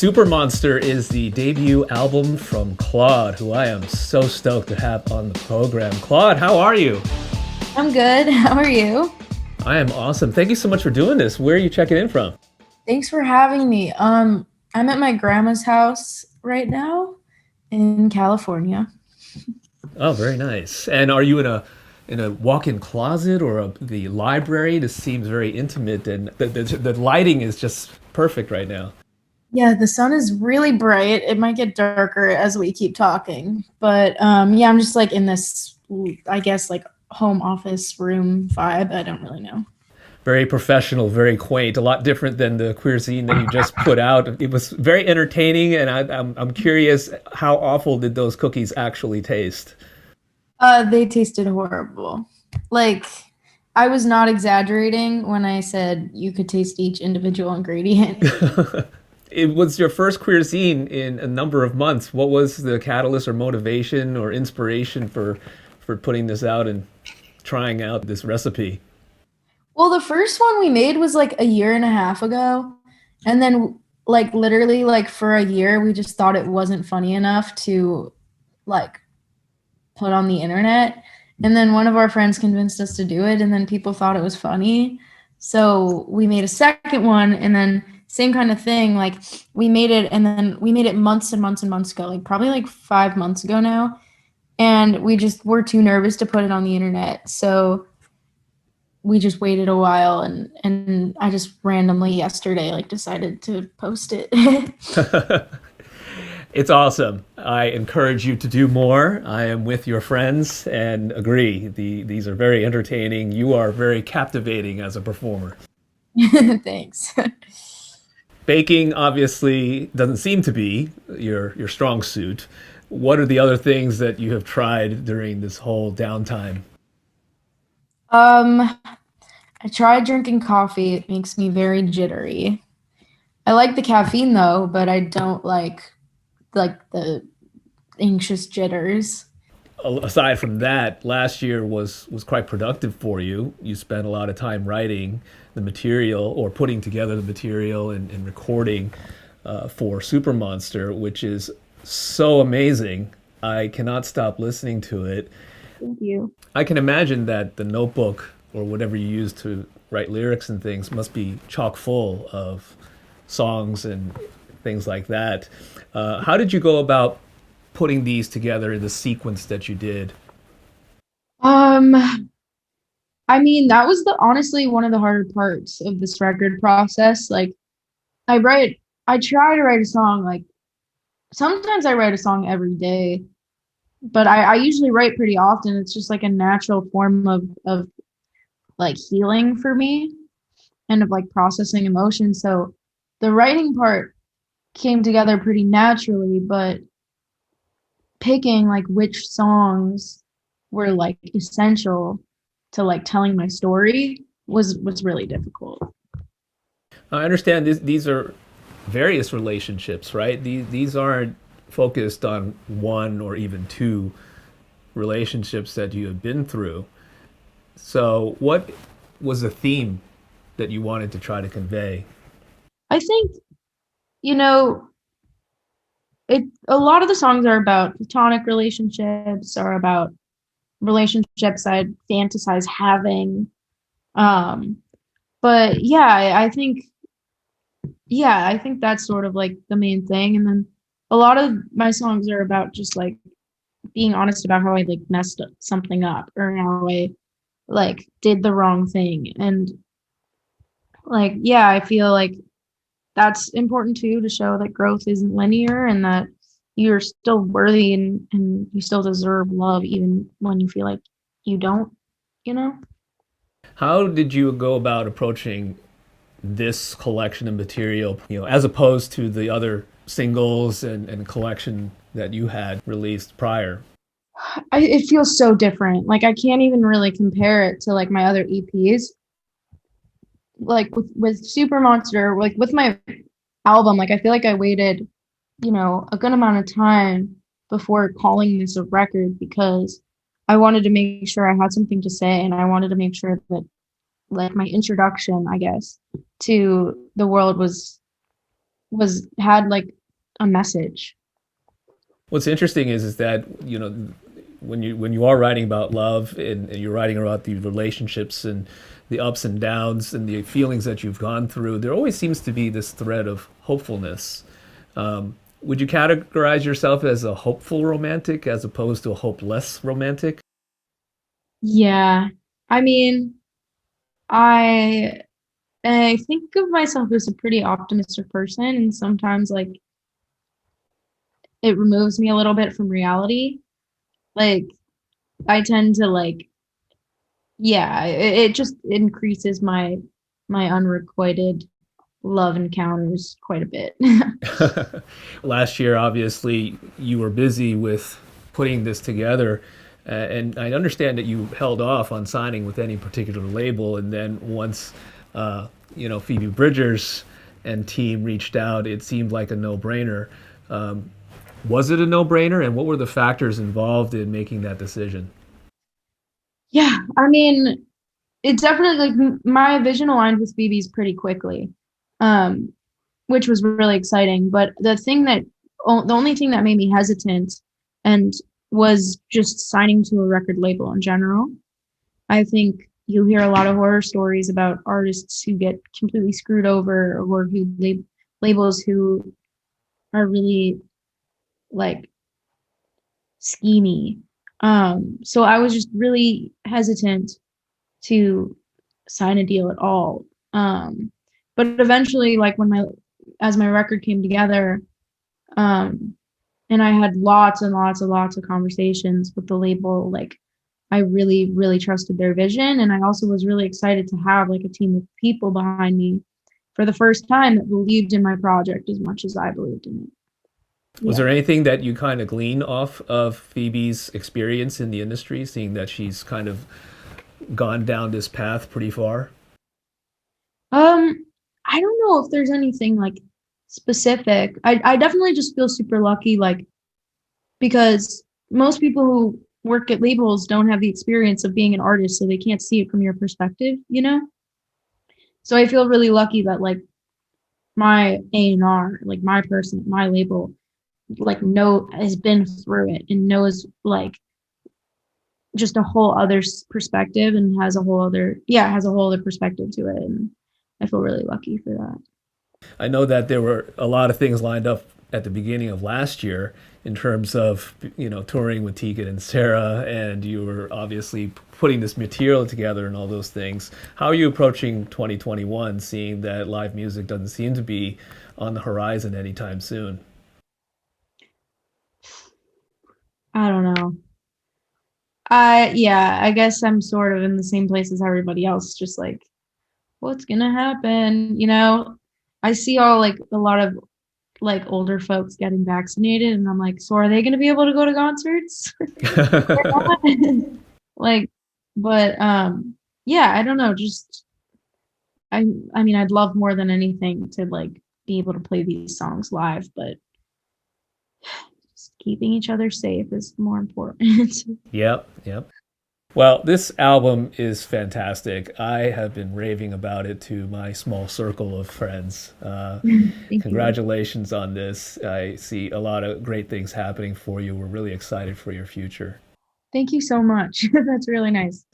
Super Monster is the debut album from Claud, who I am so stoked to have on the program. Claude, how are you? I'm good. How are you? I am awesome. Thank you so much for doing this. Where are you checking in from? Thanks for having me. I'm at my grandma's house right now in California. Oh, very nice. And are you in a walk-in closet or the library? This seems very intimate, and the lighting is just perfect right now. Yeah, the sun is really bright. It might get darker as we keep talking, but yeah, I'm just like in this, I guess, like home office room vibe. I don't really know. Very professional, very quaint, a lot different than the queer scene that you just put out. It was very entertaining, and I'm curious, how awful did those cookies actually taste? They tasted horrible. Like, I was not exaggerating when I said you could taste each individual ingredient. It was your first queer scene in a number of months. What was the catalyst or motivation or inspiration for putting this out and trying out this recipe? Well, the first one we made was like a year and a half ago. And then like literally like for a year we just thought it wasn't funny enough to like put on the internet. And then one of our friends convinced us to do it and then people thought it was funny. So we made a second one and then same kind of thing. Like we made it and then we made it months and months and months ago, like probably like 5 months ago now. And we just were too nervous to put it on the internet. So we just waited a while and I just randomly yesterday like decided to post it. It's awesome. I encourage you to do more. I am with your friends and agree. These are very entertaining. You are very captivating as a performer. Thanks. Baking obviously doesn't seem to be your strong suit. What are the other things that you have tried during this whole downtime? um I tried drinking coffee. It makes me very jittery. I like the caffeine though, but I don't like the anxious jitters. Aside from that, last year was quite productive for you. You spent a lot of time writing the material or putting together the material and recording for Super Monster, which is so amazing. I cannot stop listening to it. Thank you. I can imagine that the notebook or whatever you use to write lyrics and things must be chock full of songs and things like that. How did you go about putting these together in the sequence that you did? Um I mean, that was the honestly one of the harder parts of this record process. Like I try to write a song like sometimes I write a song every day, but I usually write pretty often. It's just like a natural form of like healing for me and of like processing emotion. So the writing part came together pretty naturally, but picking like which songs were like essential to like telling my story was really difficult. I understand these are various relationships, right? These aren't focused on one or even two relationships that you have been through. So, what was the theme that you wanted to try to convey? I think, you know, it a lot of the songs are about platonic relationships or about relationships I'd fantasize having. Um, but I think that's sort of like the main thing. And then a lot of my songs are about just like being honest about how I like messed up something up or how I like did the wrong thing. And like, yeah, I feel like that's important too to show that growth isn't linear and that you're still worthy and you still deserve love even when you feel like you don't, you know? How did you go about approaching this collection of material, as opposed to the other singles and collection that you had released prior? It feels so different. Like I can't even really compare it to like my other EPs. Like with Super Monster, like with my album, like I feel like I waited, a good amount of time before calling this a record because I wanted to make sure I had something to say and I wanted to make sure that like my introduction, I guess, to the world was was had like a message. What's interesting is that when you are writing about love and you're writing about the relationships and the ups and downs and the feelings that you've gone through, there always seems to be this thread of hopefulness. Would you categorize yourself as a hopeful romantic as opposed to a hopeless romantic? Yeah. I mean, I I think of myself as a pretty optimistic person, and sometimes like it removes me a little bit from reality. Like I tend to like, yeah, it just increases my unrequited love encounters quite a bit. Last year, obviously, you were busy with putting this together. And I understand that you held off on signing with any particular label. And then once, Phoebe Bridgers and team reached out, it seemed like a no brainer. Um, was it a no brainer? And what were the factors involved in making that decision? Yeah, I mean, it definitely like my vision aligned with Phoebe's pretty quickly, um, which was really exciting. But the only thing that made me hesitant and was just signing to a record label in general. I think you hear a lot of horror stories about artists who get completely screwed over or labels who are really like schemy. So I was just really hesitant to sign a deal at all. But eventually, like as my record came together, um, and I had lots and lots and lots of conversations with the label, like I really, really trusted their vision. And I also was really excited to have like a team of people behind me for the first time that believed in my project as much as I believed in it. Was Yeah. there anything that you kind of glean off of Phoebe's experience in the industry, seeing that she's kind of gone down this path pretty far? Um, I don't know if there's anything like specific. I definitely just feel super lucky, like because most people who work at labels don't have the experience of being an artist, so they can't see it from your perspective, you know? So I feel really lucky that like my A&R, like my person, my label, like has been through it and knows like just a whole other perspective and has a whole other perspective to it, and I feel really lucky for that. I know that there were a lot of things lined up at the beginning of last year in terms of touring with Tegan and Sarah, and you were obviously putting this material together and all those things. How are you approaching 2021, seeing that live music doesn't seem to be on the horizon anytime soon? I don't know. I guess I'm sort of in the same place as everybody else, just like what's gonna happen, you know? I see all like a lot of like older folks getting vaccinated, and I'm like, so are they gonna be able to go to concerts? Or not? Like, but yeah, I don't know. Just I mean, I'd love more than anything to like be able to play these songs live, but just keeping each other safe is more important. Yep, yep. Well, this album is fantastic. I have been raving about it to my small circle of friends. Thank you. Congratulations on this. I see a lot of great things happening for you. We're really excited for your future. Thank you so much. That's really nice.